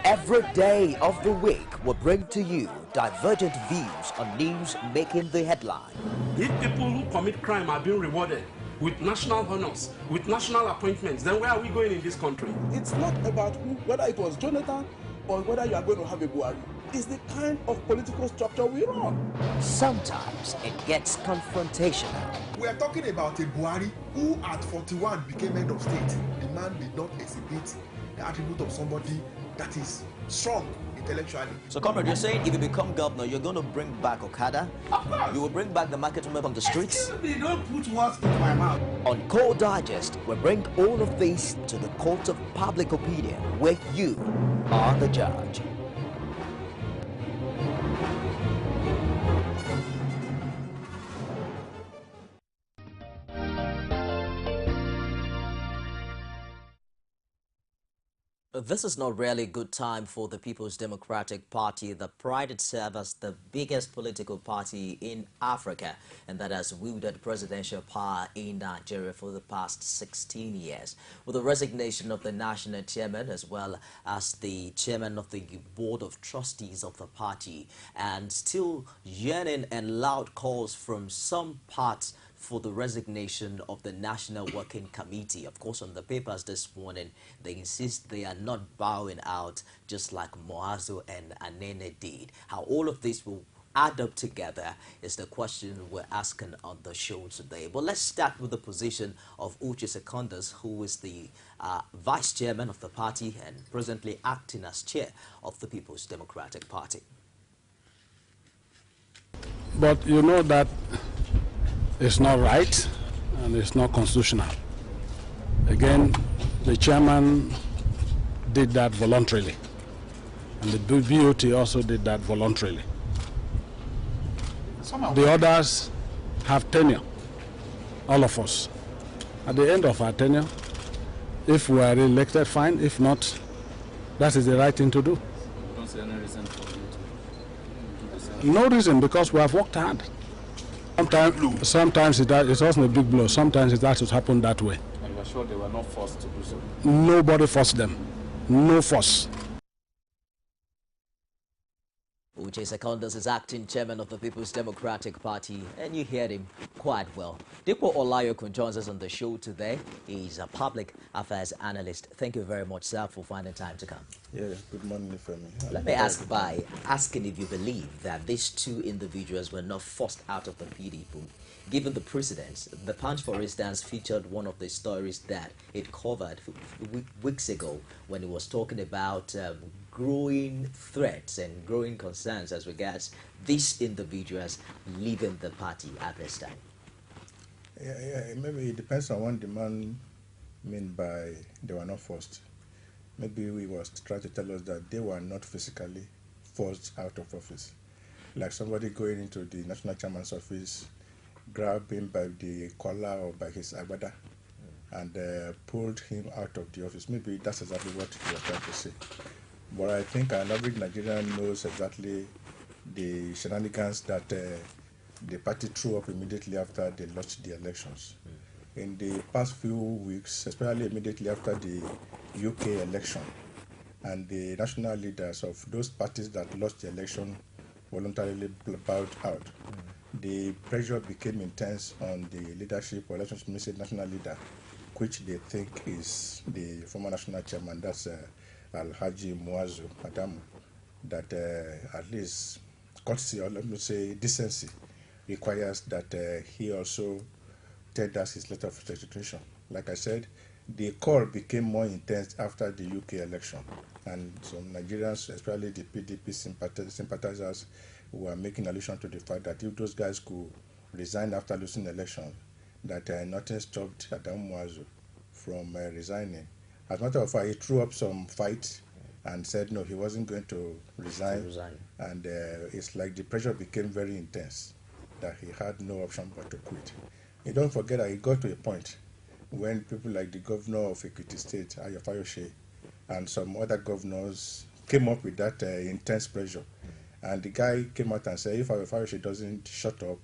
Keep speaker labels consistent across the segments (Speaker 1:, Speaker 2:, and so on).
Speaker 1: Every day of the week will bring to you divergent views on news making the headline.
Speaker 2: If people who commit crime are being rewarded with national honors, with national appointments, then where are we going in this country?
Speaker 3: It's not about whether it was Jonathan or whether you are going to have a Buhari. It's the kind of political structure we run.
Speaker 1: Sometimes it gets confrontational.
Speaker 4: We are talking about a Buhari who at 41 became head of state. The man did not exhibit the attribute of somebody that is strong intellectually.
Speaker 5: So, comrade, you're saying if you become governor, you're going to bring back Okada?
Speaker 4: Of course.
Speaker 5: You will bring back the market women on the streets?
Speaker 4: Excuse me, don't put words into my mouth.
Speaker 1: On Core Digest, we bring all of this to the court of public opinion, where you are the judge. This is not really a good time for the People's Democratic Party that prided itself as the biggest political party in Africa and that has wielded presidential power in Nigeria for the past 16 years. With the resignation of the national chairman as well as the chairman of the board of trustees of the party, and still yearning and loud calls from some parts for the resignation of the National Working Committee. Of course, on the papers this morning, they insist they are not bowing out just like Moazo and Anene did. How all of this will add up together is the question we're asking on the show today. But let's start with the position of Uche Secondus, who is the vice chairman of the party and presently acting as chair of the People's Democratic Party.
Speaker 6: But you know that it's not right and it's not constitutional. Again, the chairman did that voluntarily, and the BOT also did that voluntarily. The others have tenure, all of us. At the end of our tenure, if we are elected, fine. If not, that is the right thing to do.
Speaker 7: Don't see any reason for you to do the
Speaker 6: same. No reason, because we have worked hard. Sometimes it wasn't a big blow. Sometimes it has to happen that way.
Speaker 7: And you're sure they were not forced to do so?
Speaker 6: Nobody forced them. No force.
Speaker 1: Uche Secondus is acting chairman of the People's Democratic Party, and you heard him quite well. DIPO OLAYOKUN joins us on the show today. He's a public affairs analyst. Thank you very much, sir, for finding time to come.
Speaker 8: Yeah, good morning, Femi.
Speaker 1: Let me ask by asking if you believe that these two individuals were not forced out of the PDP. Given the precedents, the Punch, for instance, featured one of the stories that it covered weeks ago when it was talking about growing threats and growing concerns as regards these individuals leaving the party at this time.
Speaker 8: Yeah, maybe it depends on what the man meant by they were not forced. Maybe he was trying to tell us that they were not physically forced out of office. Like somebody going into the national chairman's office, grabbed him by the collar or by his agbada and pulled him out of the office. Maybe that's exactly what he was trying to say. But I think an average Nigerian knows exactly the shenanigans that the party threw up immediately after they lost the elections. In the past few weeks, especially immediately after the UK election, and the national leaders of those parties that lost the election voluntarily bowed out, the pressure became intense on the leadership or elections ministry national leader, which they think is the former national chairman, that's Alhaji Muazu Adamu, that at least courtesy, or let me say decency, requires that he also tenders his letter of resignation. Like I said, the call became more intense after the UK election, and some Nigerians, especially the PDP sympathizers, were making allusion to the fact that if those guys could resign after losing the election, that nothing stopped Adamu Muazu from resigning. As a matter of fact, he threw up some fight and said no, he wasn't going to resign. And it's like the pressure became very intense that he had no option but to quit. You don't forget that he got to a point when people like the governor of Ekiti State, Ayo Fayose, and some other governors came up with that intense pressure. And the guy came out and said if Ayo Fayose doesn't shut up,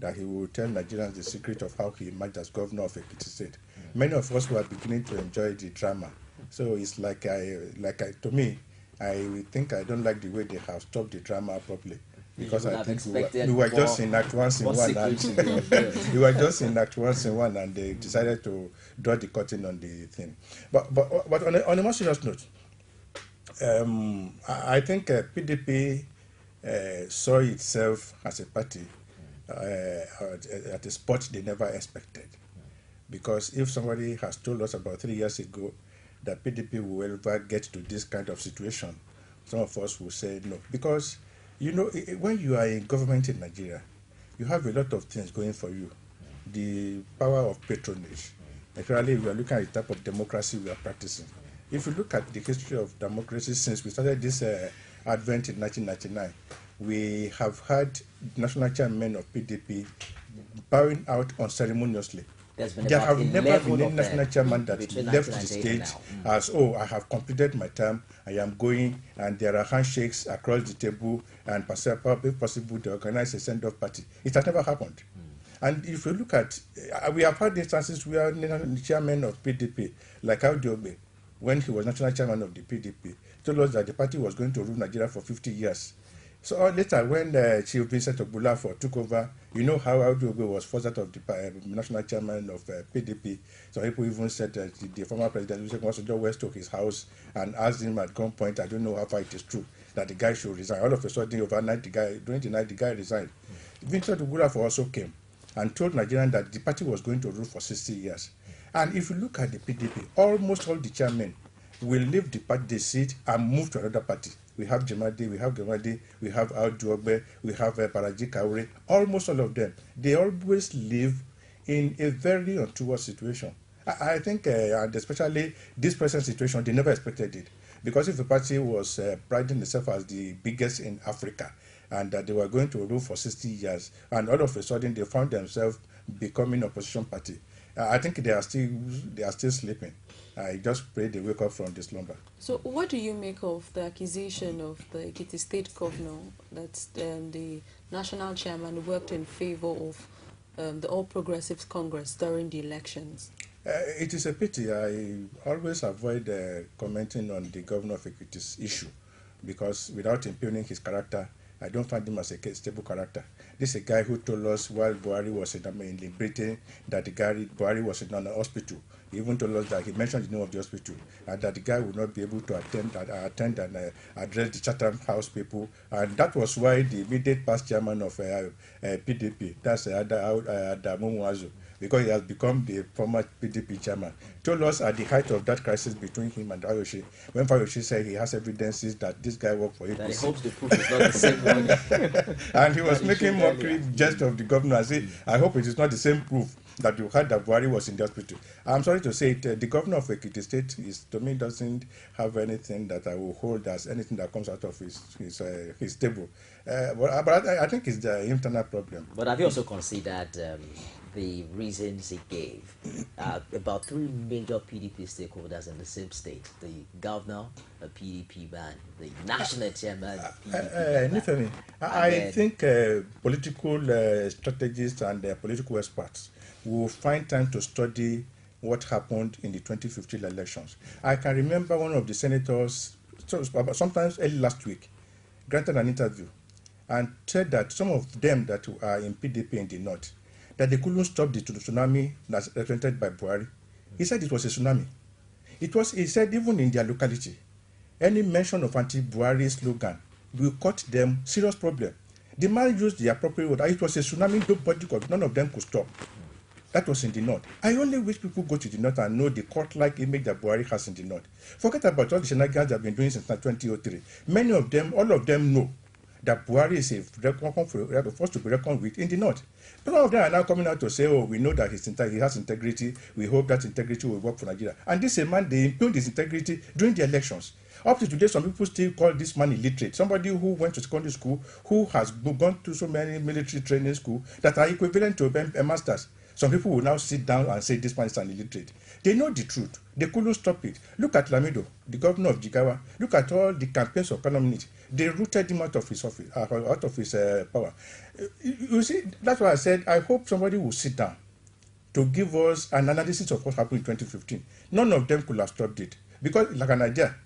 Speaker 8: that he will tell Nigerians the secret of how he emerged as governor of Ekiti State. Many of us were beginning to enjoy the drama. So it's to me, I think I don't like the way they have stopped the drama properly. Because
Speaker 1: would
Speaker 8: I
Speaker 1: have
Speaker 8: think we
Speaker 1: expected
Speaker 8: were
Speaker 1: more-
Speaker 8: just in Act 1 scene
Speaker 1: more
Speaker 8: 1
Speaker 1: secrets
Speaker 8: and
Speaker 1: to be unveiled.
Speaker 8: we were just in Act 1 scene 1 and they decided to draw the curtain on the thing. But on a more serious note, I think PDP saw itself as a party at a spot they never expected. Because if somebody has told us about 3 years ago that PDP will ever get to this kind of situation, some of us will say no. Because, you know, when you are in government in Nigeria, you have a lot of things going for you. The power of patronage. Actually, we are looking at the type of democracy we are practicing. If you look at the history of democracy since we started this advent in 1999, we have had national chairman of PDP bowing out unceremoniously.
Speaker 1: There's been
Speaker 8: There
Speaker 1: about
Speaker 8: have never
Speaker 1: 11
Speaker 8: been any
Speaker 1: of them
Speaker 8: national chairman that
Speaker 1: between
Speaker 8: left the
Speaker 1: 1998
Speaker 8: stage
Speaker 1: and now.
Speaker 8: as, oh, I have completed my term, I am going, and there are handshakes across the table, and if possible, they organize a send-off party. It has never happened. And if you look at, we have had instances where the chairman of PDP, like Audiobe, when he was national chairman of the PDP, told us that the party was going to rule Nigeria for 50 years. So later, when Chief Vincent Ogbulafor took over, you know how Audiobe was forced out of the national chairman of PDP. So people even said that the former president, Olusegun Obasanjo, went to his house and asked him at gunpoint, I don't know how far it is true, that the guy should resign. All of a sudden, overnight, during the night, the guy resigned. Vincent Ogbulafor also came and told Nigerians that the party was going to rule for 60 years. And if you look at the PDP, almost all the chairmen will leave the party seat and move to another party. We have Jemade, we have Gemade, we have Audiobe, we have Paraji Kaure. Almost all of them, they always live in a very untoward situation. I think, and especially this present situation, they never expected it. Because if the party was priding itself as the biggest in Africa, and that they were going to rule for 60 years, and all of a sudden they found themselves becoming opposition party, I think they are still sleeping. I just pray they wake up from this slumber.
Speaker 9: So what do you make of the accusation of the Ekiti State Governor that the national chairman worked in favor of the All Progressives Congress during the elections?
Speaker 8: It is a pity. I always avoid commenting on the governor of Ekiti's issue because without impugning his character, I don't find him as a stable character. This is a guy who told us while Buhari was in Britain that Buhari was in an hospital. He even told us that he mentioned the name of the hospital and that the guy would not be able to attend and address the Chatham House people. And that was why the immediate past chairman of PDP, that's Adamu Mwazu, because he has become the former PDP chairman, told us at the height of that crisis between him and Fayose, when Fayose said he has evidences that this guy worked for APC.
Speaker 1: That he hopes the proof is not the same one.
Speaker 8: And he was making mockery jest of the governor and say, I hope it is not the same proof that you had that Buhari was in the hospital. I'm sorry to say it, the governor of Ekiti State to me doesn't have anything that I will hold as anything that comes out of his table. But I think it's the internal problem.
Speaker 1: But have you also considered the reasons he gave? About 3 major PDP stakeholders in the same state: the governor, the PDP man, the national chairman.
Speaker 8: Nifemi, I think political strategists and political experts will find time to study what happened in the 2015 elections. I can remember one of the senators, sometimes early last week, granted an interview and said that some of them that are in PDP in the north, that they couldn't stop the tsunami that's represented by Buhari. He said it was a tsunami. He said even in their locality, any mention of anti-Buhari slogan will cause them serious problem. The man used the appropriate word. It was a tsunami, none of them could stop. That was in the north. I only wish people go to the north and know the court-like image that Buhari has in the north. Forget about all the shenanigans they've been doing since 2003. Many of them, all of them know that Buhari is a force to be reckoned with in the north. But all of them are now coming out to say, oh, we know that he has integrity. We hope that integrity will work for Nigeria. And this is a man, they impugned his integrity during the elections. Up to today, some people still call this man illiterate. Somebody who went to secondary school, who has gone to so many military training schools that are equivalent to a master's. Some people will now sit down and say this man is an illiterate. They know the truth. They couldn't stop it. Look at Lamido, the governor of Jigawa. Look at all the campaigns of calumny. They rooted him out of his office, out of his power. You see, that's why I said I hope somebody will sit down to give us an analysis of what happened in 2015. None of them could have stopped it. Because like Nigeria,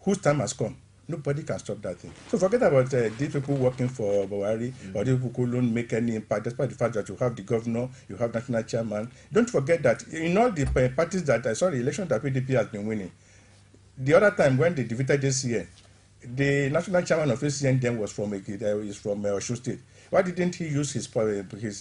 Speaker 8: whose time has come, Nobody can stop that thing. So forget about these people working for Buhari or these people who don't make any impact, despite the fact that you have the governor, you have national chairman. Don't forget that in all the parties that I saw the election that PDP has been winning, the other time when they defeated ACN, the national chairman of ACN then was from Osun State. Why didn't he use his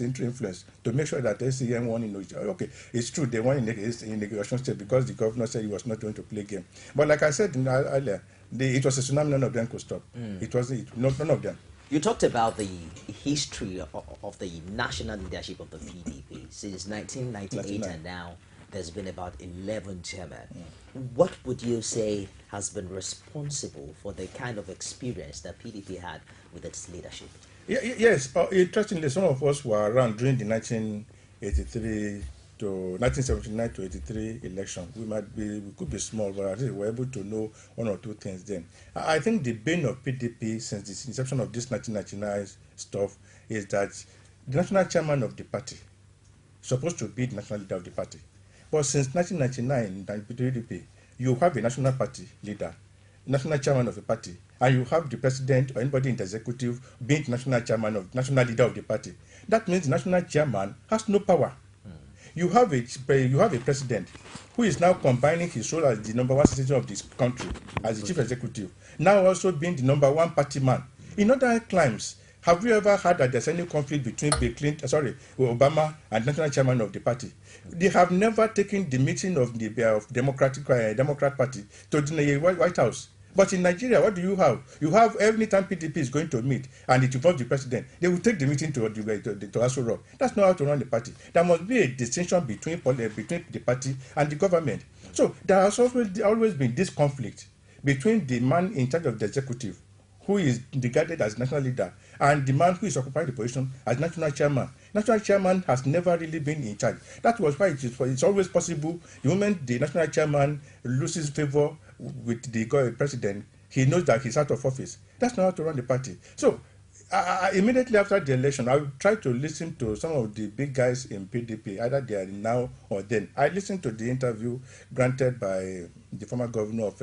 Speaker 8: influence to make sure that ACN won in Osun? Okay, it's true they won in Osun State because the governor said he was not going to play game. But like I said earlier, it was a tsunami, none of them could stop. It was none of them.
Speaker 1: You talked about the history of the national leadership of the PDP since 1998 and now. There's been about 11 chairmen. What would you say has been responsible for the kind of experience that PDP had with its leadership?
Speaker 8: Yes, interestingly, some of us were around during the 1983 to 1979 to 83 election. We could be small, but at least we were able to know one or two things then. I think the bane of PDP since the inception of this 1999 stuff is that the national chairman of the party is supposed to be the national leader of the party. But since 1999, in PDP, you have a national party leader, national chairman of the party, and you have the president or anybody in the executive being national leader of the party. That means the national chairman has no power. You have a president who is now combining his role as the number one citizen of this country, as the chief executive, now also being the number one party man. In other climes, have you ever heard that there's any conflict between Obama and national chairman of the party? They have never taken the meeting of the Democrat Party to the White House. But in Nigeria, what do you have? You have every time PDP is going to meet and it involves the president, they will take the meeting to Aso Rock. That's not how to run the party. There must be a distinction between the party and the government. So there has always been this conflict between the man in charge of the executive, who is regarded as national leader, and the man who is occupying the position as national chairman. National chairman has never really been in charge. That was why it's always possible, the moment the national chairman loses favor with the president, he knows that he's out of office. That's not how to run the party. So immediately after the election, I tried to listen to some of the big guys in PDP, either they are now or then. I listened to the interview granted by the former governor of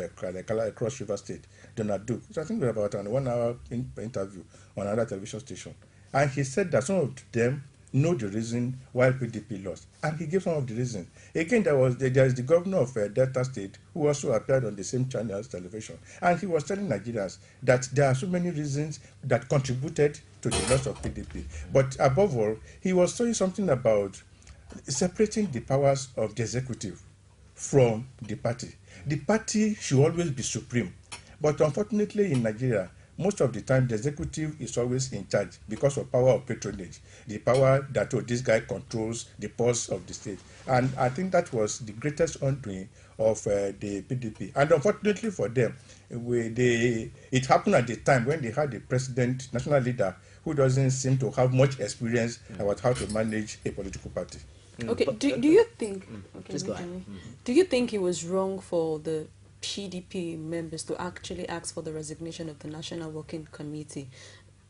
Speaker 8: Cross River State, Donald Duke. So I think it was about a 1 hour interview on another television station. And he said that some of them know the reason why PDP lost. And he gave some of the reasons. Again, there is the governor of Delta State who also appeared on the same channel as television. And he was telling Nigerians that there are so many reasons that contributed to the loss of PDP. But above all, he was saying something about separating the powers of the executive from the party. The party should always be supreme. But unfortunately in Nigeria, most of the time the executive is always in charge because of power of patronage, the power that this guy controls the pulse of the state. And I think that was the greatest undoing of the PDP. And unfortunately for them, it happened at the time when they had the president, national leader, who doesn't seem to have much experience about how to manage a political party.
Speaker 9: Okay, do you think...
Speaker 1: Please go ahead.
Speaker 9: Do you think it was wrong for the PDP members to actually ask for the resignation of the National Working Committee,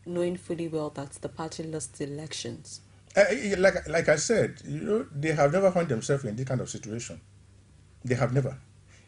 Speaker 9: knowing fully well that the party lost the elections?
Speaker 8: Like I said, they have never found themselves in this kind of situation. They have never.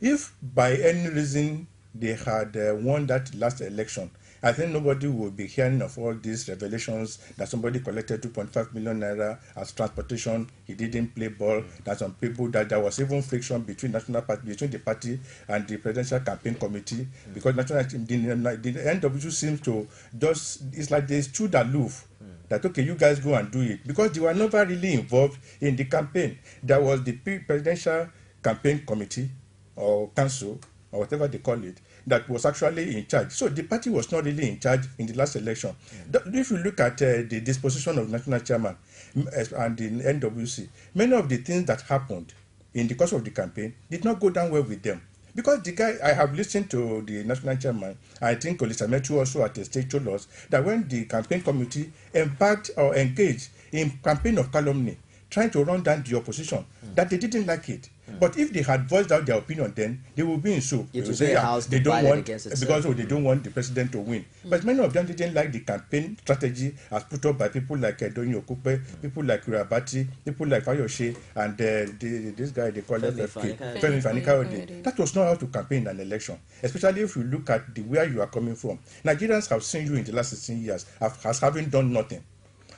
Speaker 8: If by any reason they had won that last election, I think nobody would be hearing of all these revelations that somebody collected 2.5 million naira as transportation, he didn't play ball, that some people, that there was even friction between between the party and the presidential campaign committee, because the NWC seems to it's like they stood aloof, that okay, you guys go and do it, because they were never really involved in the campaign. There was the presidential campaign committee or council or whatever they call it, that was actually in charge. So the party was not really in charge in the last election. If you look at the disposition of national chairman and the NWC, many of the things that happened in the course of the campaign did not go down well with them. Because the guy, I have listened to the national chairman, I think Olisametu also at the state told us that when the campaign committee embarked or engaged in campaign of calumny, trying to run down the opposition, that they didn't like it. But if they had voiced out their opinion then, they would be in soup.
Speaker 1: It
Speaker 8: They
Speaker 1: would
Speaker 8: say,
Speaker 1: be a house
Speaker 8: they don't
Speaker 1: divided
Speaker 8: want,
Speaker 1: against itself.
Speaker 8: because they don't want the president to win. But many of them didn't like the campaign strategy as put up by people like OLAYOKUN, people like Urabati, people like Fayoshe, and this guy they call FFK, Femi Fani-Kayode. That was not how to campaign in an election, especially if you look at where you are coming from. Nigerians have seen you in the last 16 years as having done nothing.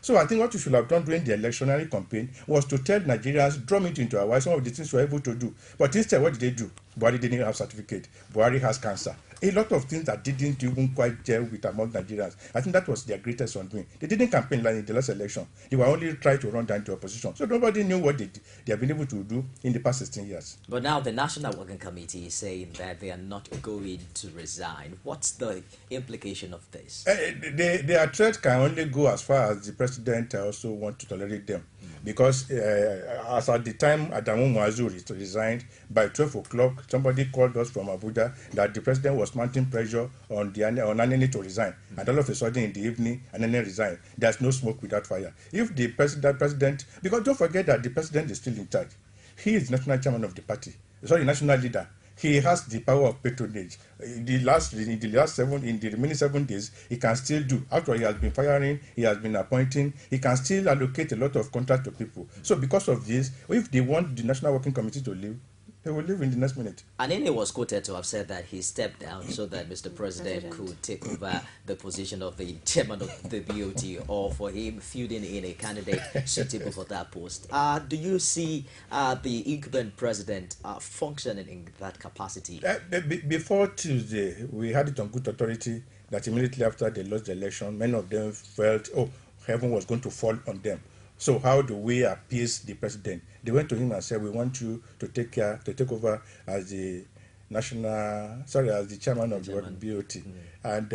Speaker 8: So I think what you should have done during the electionary campaign was to tell Nigerians, drum it into our why some of the things you were able to do. But instead, what did they do? Buhari didn't have certificate. Buhari has cancer. A lot of things that didn't even quite gel with among Nigerians. I think that was their greatest undoing. They didn't campaign like in the last election. They were only trying to run down to opposition. So nobody knew what they have been able to do in the past 16 years.
Speaker 1: But now the National Working Committee is saying that they are not going to resign. What's the implication of this?
Speaker 8: Their threat can only go as far as the president also wants to tolerate them. Because as at the time Adamu Muazu resigned, by 12 o'clock, somebody called us from Abuja that the president was mounting pressure on Anene to resign. And all of a sudden in the evening, Anene resigned. There's no smoke without fire. If the president, because don't forget that the president is still in charge. He is national chairman of the party. Sorry, national leader. He has the power of patronage. In the remaining 7 days, he can still do. After he has been firing, he has been appointing, he can still allocate a lot of contract to people. So because of this, if they want the National Working Committee to leave, they will leave in the next minute.
Speaker 1: Anene was quoted to have said that he stepped down so that Mr. President could take over the position of the chairman of the BOT, or for him fielding in a candidate suitable for that post. Do you see the incumbent president functioning in that capacity?
Speaker 8: Before Tuesday, we had it on good authority that immediately after they lost the election, many of them felt, oh, heaven was going to fall on them. So how do we appease the president? They went to him and said, we want you to take over as the as the chairman of the BOT. And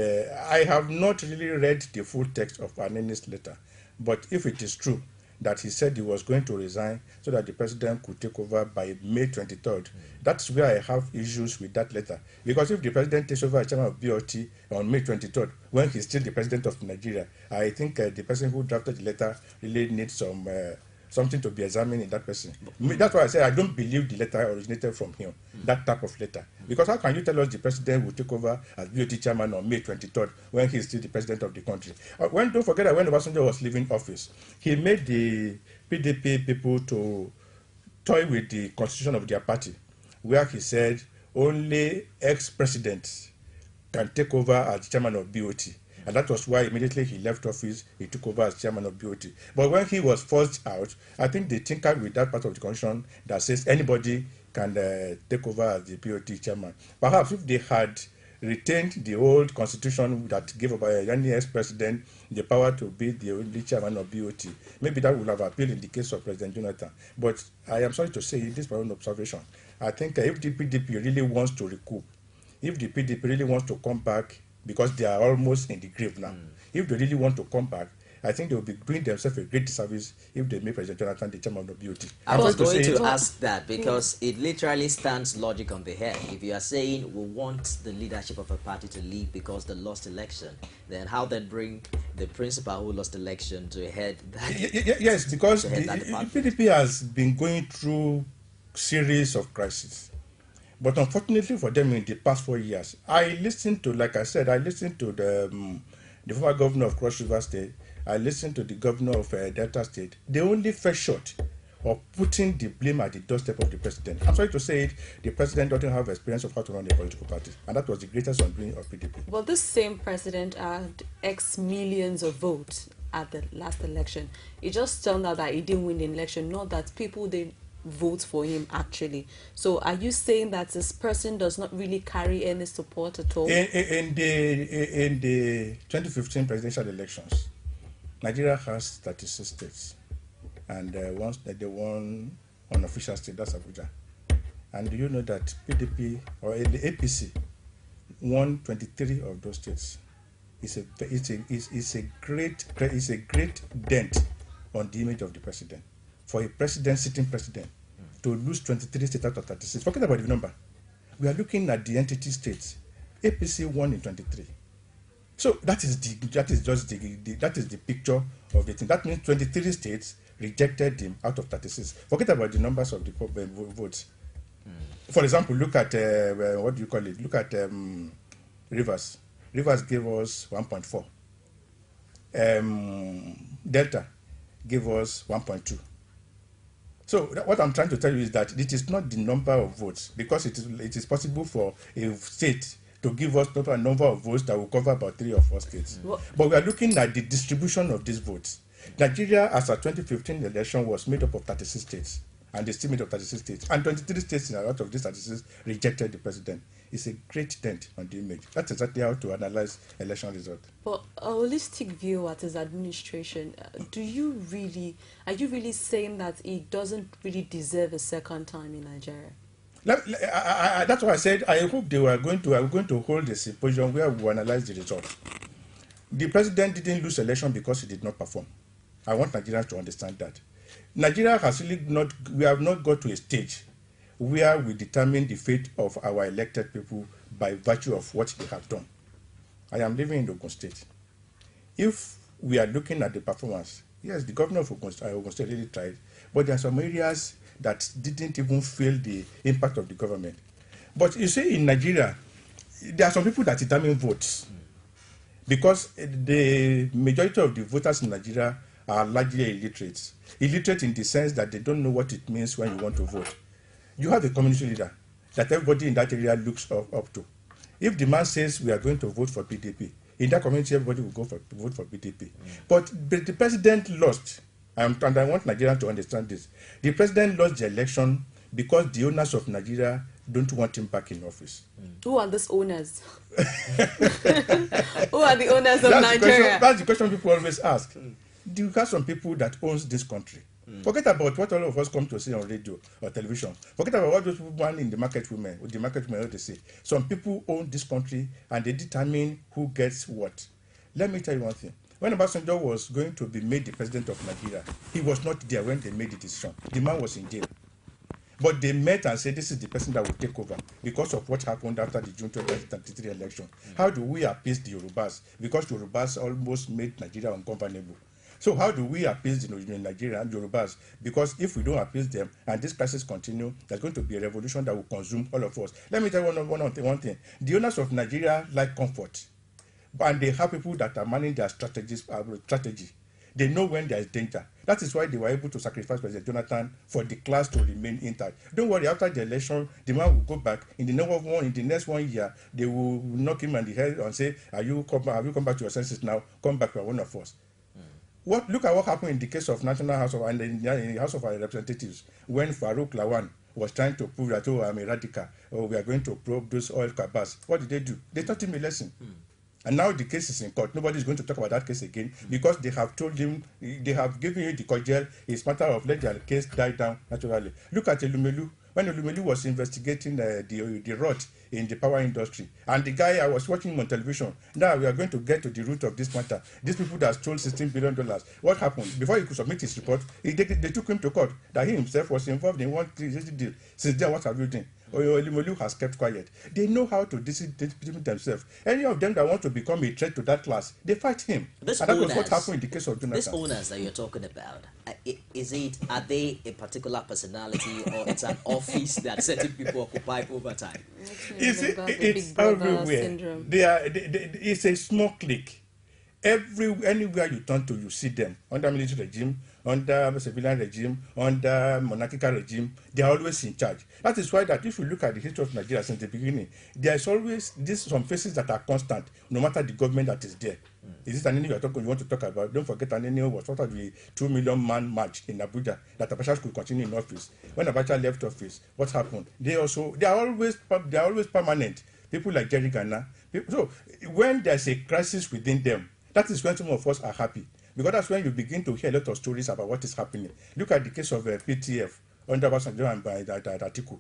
Speaker 8: I have not really read the full text of Anene's letter. But if it is true that he said he was going to resign so that the president could take over by May 23rd, that's where I have issues with that letter. Because if the president takes over as chairman of BOT on May 23rd, when he's still the president of Nigeria, I think the person who drafted the letter really needs something to be examined in that person. That's why I say I don't believe the letter originated from him, that type of letter. Because how can you tell us the president will take over as BOT chairman on May 23rd when he's still the president of the country? Don't forget that when Obasanjo was leaving office, he made the PDP people to toy with the constitution of their party, where he said only ex-presidents can take over as chairman of BOT. And that was why immediately he left office, he took over as chairman of BOT. But when he was forced out, I think they tinkered with that part of the constitution that says anybody can take over as the BOT chairman. Perhaps if they had retained the old constitution that gave any ex-president the power to be the only chairman of BOT, maybe that would have appealed in the case of President Jonathan. But I am sorry to say, this is my own observation. I think if the PDP really wants to recoup, if the PDP really wants to come back, because they are almost in the grave now, if they really want to come back, I think they will be doing themselves a great disservice if they make President Jonathan the chairman of BOT.
Speaker 1: I was going to ask that because it literally stands logic on the head. If you are saying we want the leadership of a party to leave because they lost election, then how then bring the principal who lost election to head that?
Speaker 8: Yes, because the PDP has been going through series of crises. But unfortunately for them in the past 4 years, I listened to the former governor of Cross River State, I listened to the governor of Delta State. They only fell short of putting the blame at the doorstep of the president. I'm sorry to say it, the president doesn't have experience of how to run a political party. And that was the greatest undoing of PDP.
Speaker 9: Well, this same president had X millions of votes at the last election. It just turned out that he didn't win the election, not that people didn't vote for him actually. So are you saying that this person does not really carry any support at all?
Speaker 8: In the 2015 presidential elections, Nigeria has 36 states, and once they won an official state, that's Abuja. And do you know that PDP or the APC won 23 of those states? It's a great dent on the image of the president. For a sitting president, to lose 23 states out of 36. Forget about the number. We are looking at the entity states. APC won in 23. So that is the picture of the thing. That means 23 states rejected him out of 36. Forget about the numbers of the votes. For example, look at, what do you call it? Look at Rivers. Rivers gave us 1.4. Delta gave us 1.2. So what I'm trying to tell you is that it is not the number of votes, because it is possible for a state to give us a number of votes that will cover about 3 or 4 states. But we are looking at the distribution of these votes. Nigeria, as a 2015 election, was made up of 36 states, and they still made up 36 states. And 23 states out of these 36 rejected the president. It's a great dent on the image. That's exactly how to analyze election results.
Speaker 9: But a holistic view at his administration, are you really saying that he doesn't really deserve a second time in Nigeria?
Speaker 8: That's why I said I hope they were going to hold a symposium where we will analyze the results. The president didn't lose election because he did not perform. I want Nigerians to understand that. Nigeria has really we have not got to a stage where we determine the fate of our elected people by virtue of what they have done. I am living in Ogun State. If we are looking at the performance, yes, the governor of Ogun State really tried, but there are some areas that didn't even feel the impact of the government. But you see, in Nigeria, there are some people that determine votes, because the majority of the voters in Nigeria are largely illiterate. Illiterate in the sense that they don't know what it means when you want to vote. You have a community leader that everybody in that area looks up to. If the man says we are going to vote for PDP, in that community everybody will vote for PDP. But the president lost, and I want Nigerians to understand this. The president lost the election because the owners of Nigeria don't want him back in office.
Speaker 9: Who are those owners? Who are the owners of Nigeria?
Speaker 8: That's the question people always ask. Do you have some people that owns this country? Forget about what all of us come to see on radio or television. Forget about what those people want in the market women, what they say. Some people own this country and they determine who gets what. Let me tell you one thing. When Obasanjo was going to be made the president of Nigeria, he was not there when they made the decision. The man was in jail. But they met and said, this is the person that will take over because of what happened after the June 2023 election. How do we appease the Yorubas? Because Yorubas almost made Nigeria ungovernable. So how do we appease the Nigerian and Yorubas? Because if we don't appease them and this crisis continue, there's going to be a revolution that will consume all of us. Let me tell you one thing. The owners of Nigeria like comfort, and they have people that are managing their strategy. They know when there is danger. That is why they were able to sacrifice President Jonathan for the class to remain intact. Don't worry, after the election, the man will go back. In the next 1 year, they will knock him on the head and say, have you come back to your senses now? Come back, you are one of us. Look at what happened in the case of National House and in the House of Representatives when Farouk Lawan was trying to prove that, I'm a radical, we are going to probe those oil cabals. What did they do? They taught him a lesson. And now the case is in court. Nobody is going to talk about that case again because they have told him, they have given you the cordial. It's a matter of let their case die down naturally. Look at Elumelu. When Elumelu was investigating the rot in the power industry, and the guy, I was watching him on television. Now we are going to get to the root of this matter. These people that stole $16 billion. What happened? Before he could submit his report, they took him to court that he himself was involved in one deal. Since then, what have you done? Elumelu has kept quiet. They know how to discipline themselves. Any of them that want to become a threat to that class, they fight him. And that was what happened in the case of Jonathan.
Speaker 1: These owners that you're talking about, are they a particular personality or it's an office that certain people occupy over time?
Speaker 8: It's everywhere. It's a small clique. Anywhere you turn to, you see them. Under military regime, under civilian regime, under monarchical regime, they are always in charge. That is why that if you look at the history of Nigeria since the beginning, there is always some faces that are constant, no matter the government that is there. Is this an you want to talk about? Don't forget Anini was part of the 2 million man march in Abuja that Abacha could continue in office. When Abacha left office, what happened? They are always permanent. People like Jerry Ghana. So when there's a crisis within them, that is when some of us are happy. Because that's when you begin to hear a lot of stories about what is happening. Look at the case of PTF under Obasanjo and Atiku.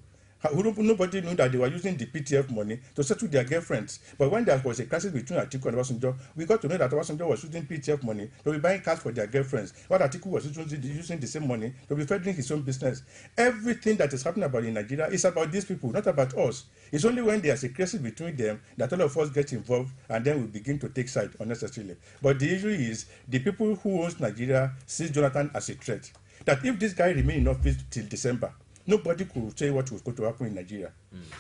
Speaker 8: Nobody knew that they were using the PTF money to settle their girlfriends. But when there was a crisis between Atiku and Obasanjo, we got to know that Obasanjo was using PTF money to be buying cars for their girlfriends, while Atiku was using the same money to be furthering his own business. Everything that is happening about in Nigeria is about these people, not about us. It's only when there's a crisis between them that all of us get involved and then we begin to take side unnecessarily. But the issue is the people who owns Nigeria see Jonathan as a threat. That if this guy remains in office till December, nobody could say what was going to happen in Nigeria.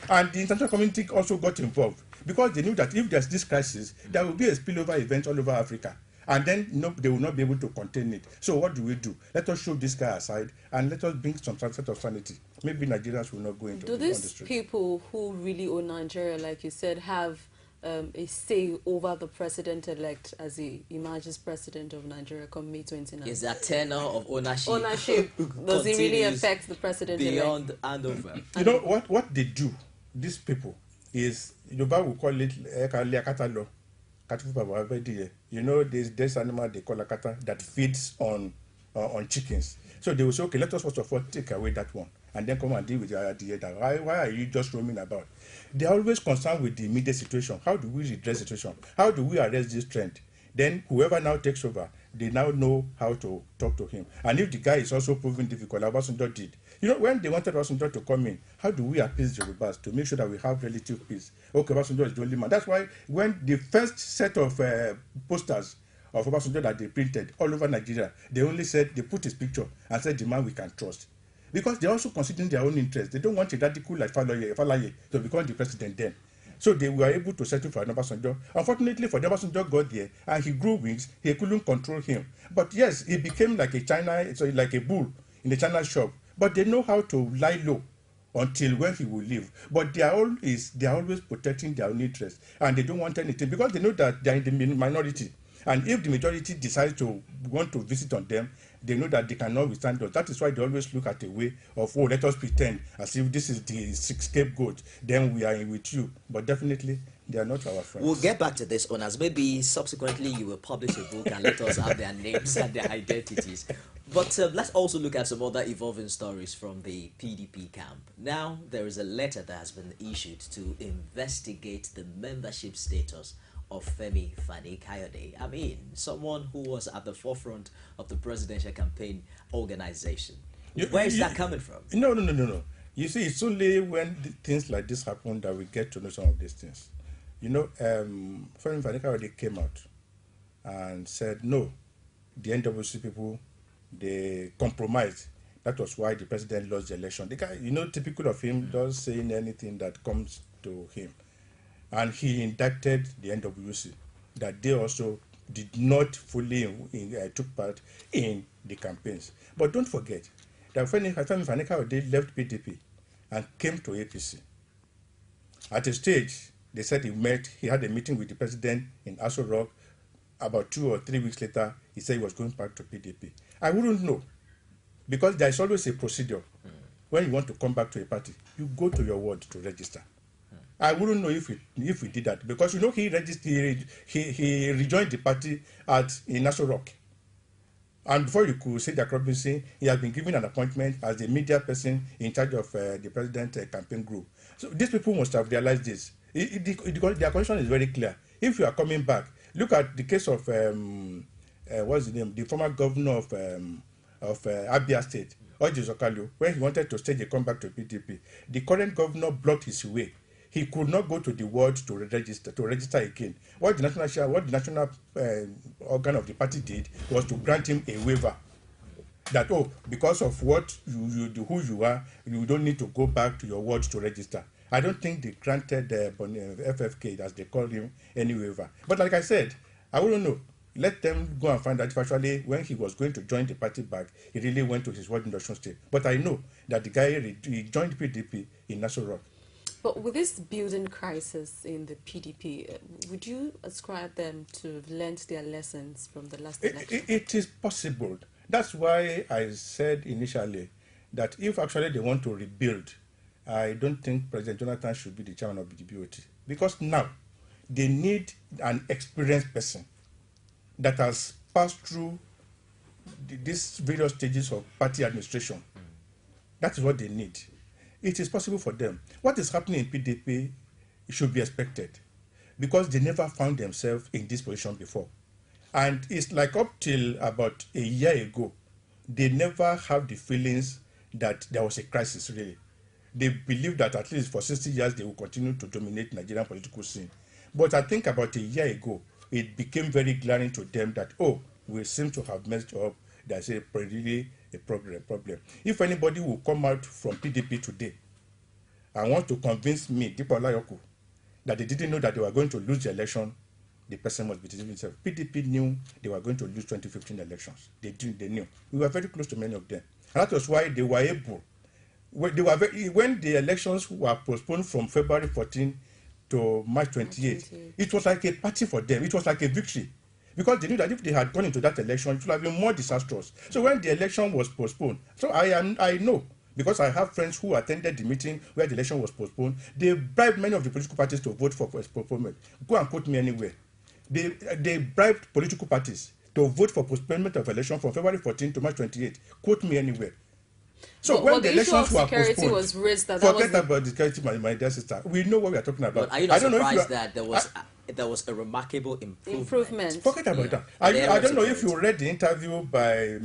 Speaker 8: And the international community also got involved because they knew that if there's this crisis, there will be a spillover event all over Africa. And then they will not be able to contain it. So what do? Let us show this guy aside and let us bring some sense of sanity. Maybe Nigerians will not go into
Speaker 9: Do these people who really own Nigeria, like you said, have a say over the president-elect as he emerges president of Nigeria come May 29?
Speaker 1: Is that tenor of ownership
Speaker 9: does it really affect the president-elect?
Speaker 1: Beyond handover?
Speaker 8: You know, what they do, these people, is, Yoruba will call it akata law. You know, there's this animal they call akata that feeds on chickens. So they will say, okay, let us first of all take away that one and then come and deal with the other. Why are you just roaming about? They are always concerned with the immediate situation. How do we redress the situation? How do we arrest this trend? Then whoever now takes over, they now know how to talk to him. And if the guy is also proving difficult, like Obasanjo did. You know, when they wanted Obasanjo to come in, how do we appease the Yorubas to make sure that we have relative peace? Okay, Obasanjo is the only man. That's why when the first set of posters of Obasanjo that they printed all over Nigeria, they only said, they put his picture and said, the man we can trust. Because they're also considering their own interests. They don't want a radical like Falaye to become the president then. So they were able to settle for Obasanjo. Unfortunately for Obasanjo got there and he grew wings, he couldn't control him. But yes, he became like like a bull in the China shop. But they know how to lie low until when he will leave. But they are always protecting their own interests. And they don't want anything because they know that they are in the minority. And if the majority decides to want to visit on them, they know that they cannot withstand us. That is why they always look at a way of, oh, let us pretend as if this is the scapegoat, then we are in with you. But definitely, they are not our friends.
Speaker 1: We'll get back to this, owners. Maybe subsequently you will publish a book and let us have their names and their identities. But let's also look at some other evolving stories from the PDP camp. Now, there is a letter that has been issued to investigate the membership status of Femi Fani-Kayode. I mean, someone who was at the forefront of the presidential campaign organization. Where is that coming from?
Speaker 8: No. You see, it's only when things like this happen that we get to know some of these things. You know, Femi Fani-Kayode came out and said, no, the NWC people, they compromised. That was why the president lost the election. The guy, you know, typical of him, does saying anything that comes to him. And he indicted the NWC that they also did not fully took part in the campaigns. But don't forget that Femi Fani-Kayode left PDP and came to APC. At a stage, they said he had a meeting with the president in Aso Rock. About 2 or 3 weeks later, he said he was going back to PDP. I wouldn't know, because there is always a procedure. When you want to come back to a party, you go to your ward to register. I wouldn't know if we did that, because you know he rejoined the party in Aso Rock. And before you could say that Robinson, he has been given an appointment as the media person in charge of the president campaign group. So these people must have realized this. Their condition is very clear. If you are coming back, look at the case of what's his name, the former governor of Abia State, Orji Zokalio, when he wanted to stage a comeback to PDP. The current governor blocked his way. He could not go to the ward to register again. What the national organ of the party did was to grant him a waiver that, oh, because of what you do, who you are, you don't need to go back to your ward to register. I don't think they granted FFK, as they call him, any waiver. But like I said, I wouldn't know. Let them go and find out if actually when he was going to join the party back, he really went to his ward in Osun State. But I know that the guy he joined PDP in Aso Rock.
Speaker 9: But with this building crisis in the PDP, would you ascribe them to have learned their lessons from the last election?
Speaker 8: It is possible. That's why I said initially that if actually they want to rebuild, I don't think President Jonathan should be the chairman of the BOT. Because now, they need an experienced person that has passed through these various stages of party administration. That is what they need. It is possible for them. What is happening in PDP should be expected, because they never found themselves in this position before. And it's like up till about a year ago, they never have the feelings that there was a crisis, really. They believe that at least for 60 years they will continue to dominate Nigerian political scene. But I think about a year ago, it became very glaring to them that, oh, we seem to have messed up. There's a really a problem. If anybody will come out from PDP today and want to convince me, DIPO OLAYOKUN, that they didn't know that they were going to lose the election, the person must be deceiving himself. PDP knew they were going to lose 2015 elections. They knew. We were very close to many of them. And that was why they were able, when the elections were postponed from February 14 to March 28, it was like a party for them. It was like a victory. Because they knew that if they had gone into that election, it would have been more disastrous. So when the election was postponed, so I know, because I have friends who attended the meeting where the election was postponed, they bribed many of the political parties to vote for postponement. Go and quote me anywhere. They bribed political parties to vote for postponement of election from February 14 to March 28. Quote me anywhere. So when the elections were postponed,
Speaker 9: was raised,
Speaker 8: forget about the security, my dear sister. We know what we are talking about.
Speaker 1: But are you not surprised that there was a remarkable improvement?
Speaker 8: Forget about that. I don't know if you read the interview by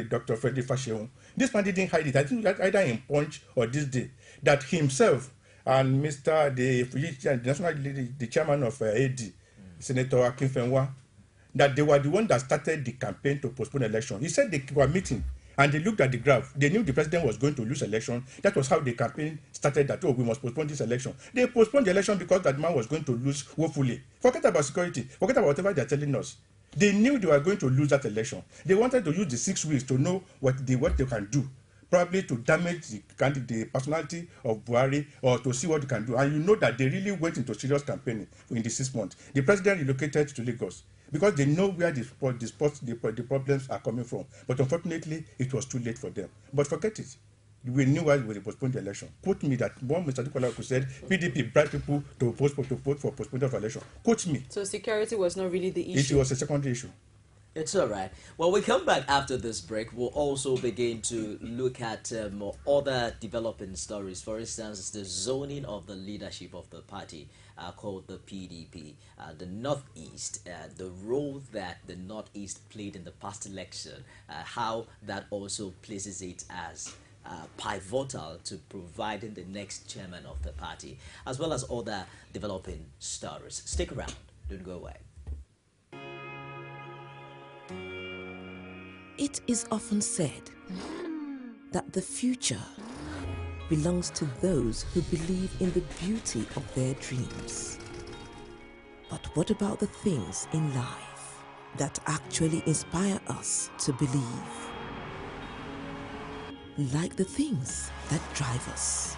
Speaker 8: Dr. Freddy Fasheun. This man didn't hide it. I think that either in Punch or this day, that himself and the chairman of AD, Senator Akinfenwa, that they were the one that started the campaign to postpone election. He said they were meeting and they looked at the graph. They knew the president was going to lose election. That was how the campaign started, that, we must postpone this election. They postponed the election because that man was going to lose woefully. Forget about security. Forget about whatever they're telling us. They knew they were going to lose that election. They wanted to use the 6 weeks to know what they can do. Probably to damage the personality of Buhari or to see what they can do. And you know that they really went into serious campaigning in the 6 months. The president relocated to Lagos because they know where the problems are coming from. But unfortunately, it was too late for them. But forget it. We knew why we postponed the election. Quote me that one Mr. DIPO OLAYOKUN said PDP bribed people to vote for postponement of election. Quote me.
Speaker 9: So security was not really the issue.
Speaker 8: It was a secondary issue.
Speaker 1: It's all right. When we come back after this break, we'll also begin to look at other developing stories. For instance, the zoning of the leadership of the party called the PDP, the Northeast, the role that the Northeast played in the past election, how that also places it as pivotal to providing the next chairman of the party, as well as other developing stories. Stick around. Don't go away.
Speaker 10: It is often said that the future belongs to those who believe in the beauty of their dreams. But what about the things in life that actually inspire us to believe? Like the things that drive us,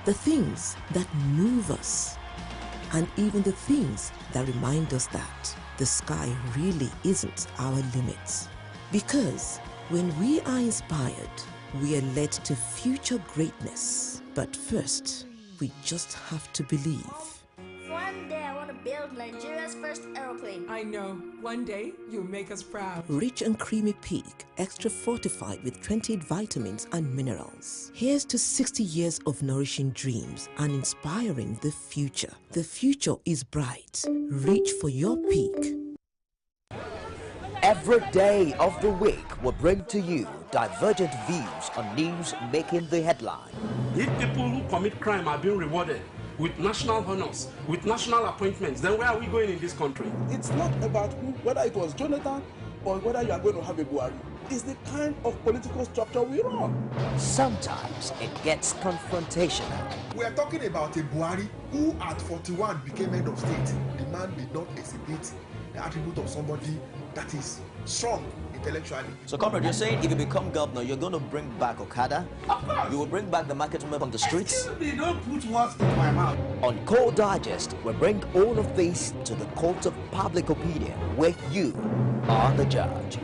Speaker 10: the things that move us, and even the things that remind us that the sky really isn't our limit. Because when we are inspired, we are led to future greatness. But first, we just have to believe.
Speaker 11: One day I want to build Nigeria's first aeroplane.
Speaker 12: I know. One day you'll make us proud.
Speaker 10: Rich and creamy pig, extra fortified with 28 vitamins and minerals. Here's to 60 years of nourishing dreams and inspiring the future. The future is bright. Reach for your peak.
Speaker 13: Every day of the week will bring to you divergent views on news making the headline.
Speaker 2: If people who commit crime are being rewarded with national honors, with national appointments, then where are we going in this country?
Speaker 3: It's not about whether it was Jonathan or whether you are going to have a Buhari. It's the kind of political structure we run.
Speaker 13: Sometimes it gets confrontational.
Speaker 4: We are talking about a Buhari who at 41 became head of state. The man did not exhibit the attribute of somebody that is strong intellectually.
Speaker 5: So, comrade, you're saying if you become governor, you're going to bring back Okada?
Speaker 2: Of course.
Speaker 5: You will bring back the market women on the streets?
Speaker 2: Excuse me, don't put words in my mouth.
Speaker 13: On Core Digest, we bring all of this to the court of public opinion, where you are the judge.